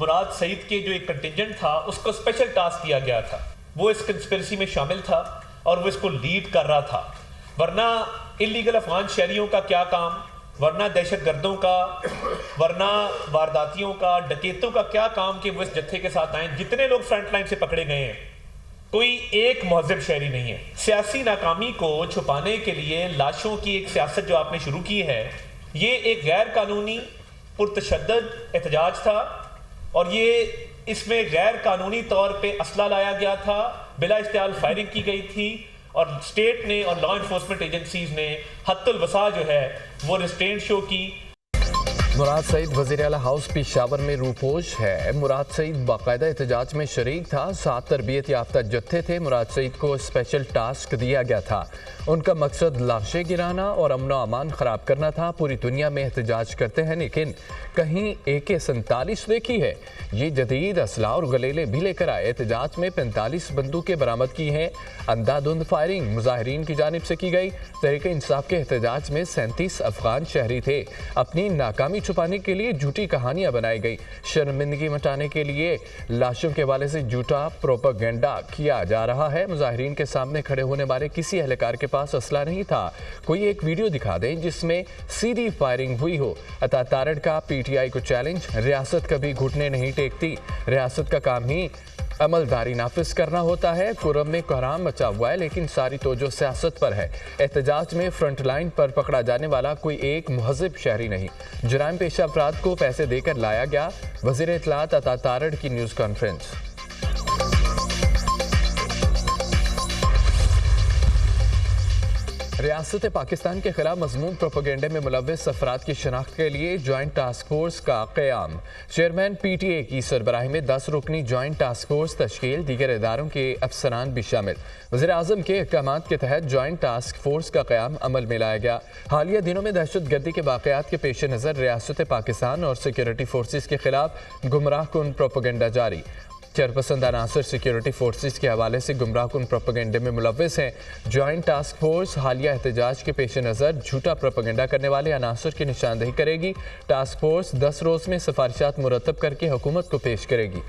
مراد سعید کے جو ایک کنٹینجنٹ تھا اس کو اسپیشل ٹاسک دیا گیا تھا، وہ اس کنسپریسی میں شامل تھا اور وہ اس کو لیڈ کر رہا تھا، ورنہ انلیگل افغان شہریوں کا کیا کام، ورنہ دہشت گردوں کا، ورنہ وارداتیوں کا، ڈکیتوں کا کیا کام کہ وہ اس جتھے کے ساتھ آئیں۔ جتنے لوگ فرنٹ لائن سے پکڑے گئے ہیں کوئی ایک مہذب شہری نہیں ہے۔ سیاسی ناکامی کو چھپانے کے لیے لاشوں کی ایک سیاست جو آپ نے شروع کی ہے، یہ ایک غیر قانونی پرتشدد احتجاج تھا، اور یہ اس میں غیر قانونی طور پہ اسلحہ لایا گیا تھا، بلا اشتعال فائرنگ کی گئی تھی، اور اسٹیٹ نے اور لا انفورسمنٹ ایجنسیز نے حد الوسع جو ہے وہ ریسٹرینٹ شو کی۔ مراد سعید وزیر اعلیٰ ہاؤس پشاور میں روپوش ہے۔ مراد سعید باقاعدہ احتجاج میں شریک تھا، 7 تربیت یافتہ جتھے تھے۔ مراد سعید کو اسپیشل ٹاسک دیا گیا تھا، ان کا مقصد لاشیں گرانا اور امن و امان خراب کرنا تھا۔ پوری دنیا میں احتجاج کرتے ہیں لیکن کہیں AK-47 دیکھی ہے؟ یہ جدید اسلحہ اور گلیلے بھی لے کر آئے۔ احتجاج میں 45 بندوقیں برآمد کی ہیں۔ اندھادھند فائرنگ مظاہرین کی جانب سے کی گئی۔ تحریک انصاف کے احتجاج میں 37 افغان شہری تھے۔ اپنی ناکامی چھپانے کے لیے جھوٹی کہانیاں بنائی گئی۔ شرمندگی مٹانے کے لیے لاشوں کے حوالے سے جھوٹا پروپیگنڈا کیا جا رہا ہے۔ مظاہرین کے سامنے کھڑے ہونے والے کسی اہلکار کے پاس اسلحہ نہیں تھا۔ کوئی ایک ویڈیو دکھا دیں جس میں سیدھی فائرنگ ہوئی ہو۔ عطا تارڑ کا PTI کو چیلنج، ریاست کبھی گھٹنے نہیں ٹیکتی، ریاست کا کام ہی عملداری نافذ کرنا ہوتا ہے۔ کرم میں کوہرام مچا ہوا ہے لیکن ساری توجہ سیاست پر ہے۔ احتجاج میں فرنٹ لائن پر پکڑا جانے والا کوئی ایک مہذب شہری نہیں۔ جرائم پیشہ افراد کو پیسے دے کر لایا گیا۔ وزیر اطلاعات عطا تارڑ کی نیوز کانفرنس۔ ریاست پاکستان کے خلاف مذموم پروپیگنڈے میں ملوث افراد کی شناخت کے لیے جوائنٹ ٹاسک فورس کا قیام۔ چیئرمین PTA کی سربراہی میں 10 رکنی جوائنٹ ٹاسک فورس تشکیل، دیگر اداروں کے افسران بھی شامل۔ وزیر اعظم کے احکامات کے تحت جوائنٹ ٹاسک فورس کا قیام عمل میں لایا گیا۔ حالیہ دنوں میں دہشت گردی کے واقعات کے پیش نظر ریاست پاکستان اور سیکیورٹی فورسز کے خلاف گمراہ کن پروپیگنڈا جاری۔ چیئرپرسن عناصر سیکیورٹی فورسز کے حوالے سے گمراہ کن پروپیگنڈے میں ملوث ہیں۔ جوائنٹ ٹاسک فورس حالیہ احتجاج کے پیش نظر جھوٹا پروپیگنڈا کرنے والے عناصر کی نشاندہی کرے گی۔ ٹاسک فورس 10 روز میں سفارشات مرتب کر کے حکومت کو پیش کرے گی۔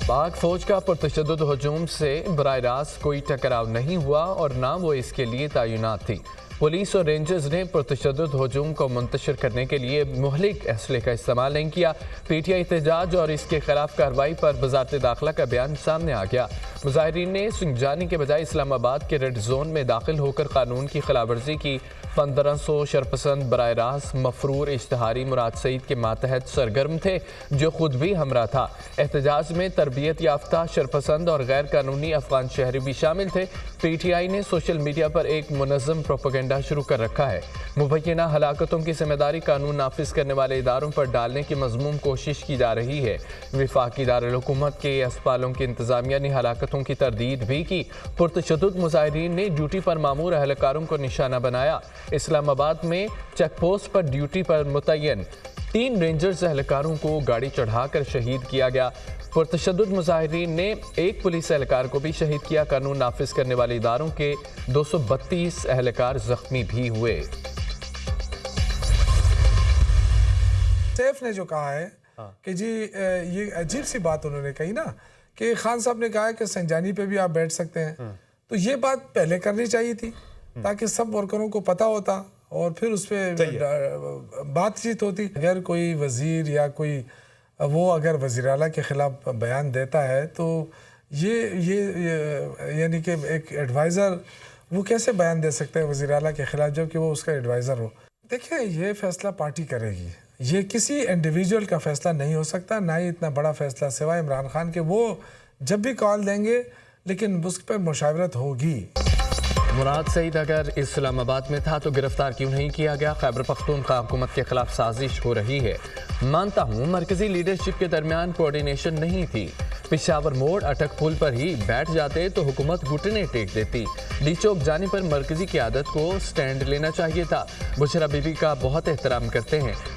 پاک فوج کا پرتشدد ہجوم سے براہ راست کوئی ٹکراؤ نہیں ہوا اور نہ وہ اس کے لیے تعینات تھی۔ پولیس اور رینجرز نے پرتشدد ہجوم کو منتشر کرنے کے لیے مہلک اسلحے کا استعمال نہیں کیا۔ PTI احتجاج اور اس کے خلاف کارروائی پر وزارت داخلہ کا بیان سامنے آ گیا۔ مظاہرین نے سنجانی کے بجائے اسلام آباد کے ریڈ زون میں داخل ہو کر قانون کی خلاف ورزی کی۔ 1500 شرپسند براہ راست مفرور اشتہاری مراد سعید کے ماتحت سرگرم تھے جو خود بھی ہمراہ تھا۔ احتجاج میں تربیت یافتہ شرپسند اور غیر قانونی افغان شہری بھی شامل تھے۔ PTI نے سوشل میڈیا پر ایک منظم پروپیگنڈا شروع کر رکھا ہے۔ مبینہ ہلاکتوں کی ذمہ داری قانون نافذ کرنے والے اداروں پر ڈالنے کی مذموم کوشش کی جا رہی ہے۔ وفاقی دارالحکومت کے اسپتالوں کی انتظامیہ نے ہلاکتوں کی تردید بھی کی۔ پرتشدد مظاہرین نے ڈیوٹی پر مامور اہلکاروں کو نشانہ بنایا۔ اسلام آباد میں چیک پوسٹ پر ڈیوٹی پر متعین 3 رینجرز اہلکاروں کو گاڑی چڑھا کر شہید کیا گیا۔ پرتشدد مظاہرین نے ایک پولیس اہلکار کو بھی شہید کیا۔ قانون نافذ کرنے والے اداروں کے 232 اہلکار زخمی بھی ہوئے۔ سیف نے جو کہا ہے کہ جی یہ عجیب سی بات انہوں نے کہی نا کہ خان صاحب نے کہا کہ سنجانی پہ بھی آپ بیٹھ سکتے ہیں، تو یہ بات پہلے کرنی چاہیے تھی تاکہ سب ورکروں کو پتہ ہوتا اور پھر اس پہ بات چیت ہوتی۔ اگر کوئی وزیر یا کوئی وہ اگر وزیر اعلیٰ کے خلاف بیان دیتا ہے تو یہ یعنی کہ ایک ایڈوائزر وہ کیسے بیان دے سکتے ہیں وزیر اعلیٰ کے خلاف جبکہ وہ اس کا ایڈوائزر ہو؟ دیکھیں یہ فیصلہ پارٹی کرے گی، یہ کسی انڈیویجول کا فیصلہ نہیں ہو سکتا، نہ ہی اتنا بڑا فیصلہ سوائے عمران خان کے، وہ جب بھی کال دیں گے لیکن اس پر مشاورت ہوگی۔ مراد سعید اگر اسلام آباد میں تھا تو گرفتار کیوں نہیں کیا گیا؟ خیبر پختونخوا حکومت کے خلاف سازش ہو رہی ہے۔ مانتا ہوں مرکزی لیڈرشپ کے درمیان کوارڈینیشن نہیں تھی۔ پشاور موڑ اٹک پل پر ہی بیٹھ جاتے تو حکومت گھٹنے ٹیک دیتی۔ ڈی چوک جانے پر مرکزی قیادت کو سٹینڈ لینا چاہیے تھا۔ بشرا بی بی کا بہت احترام کرتے ہیں۔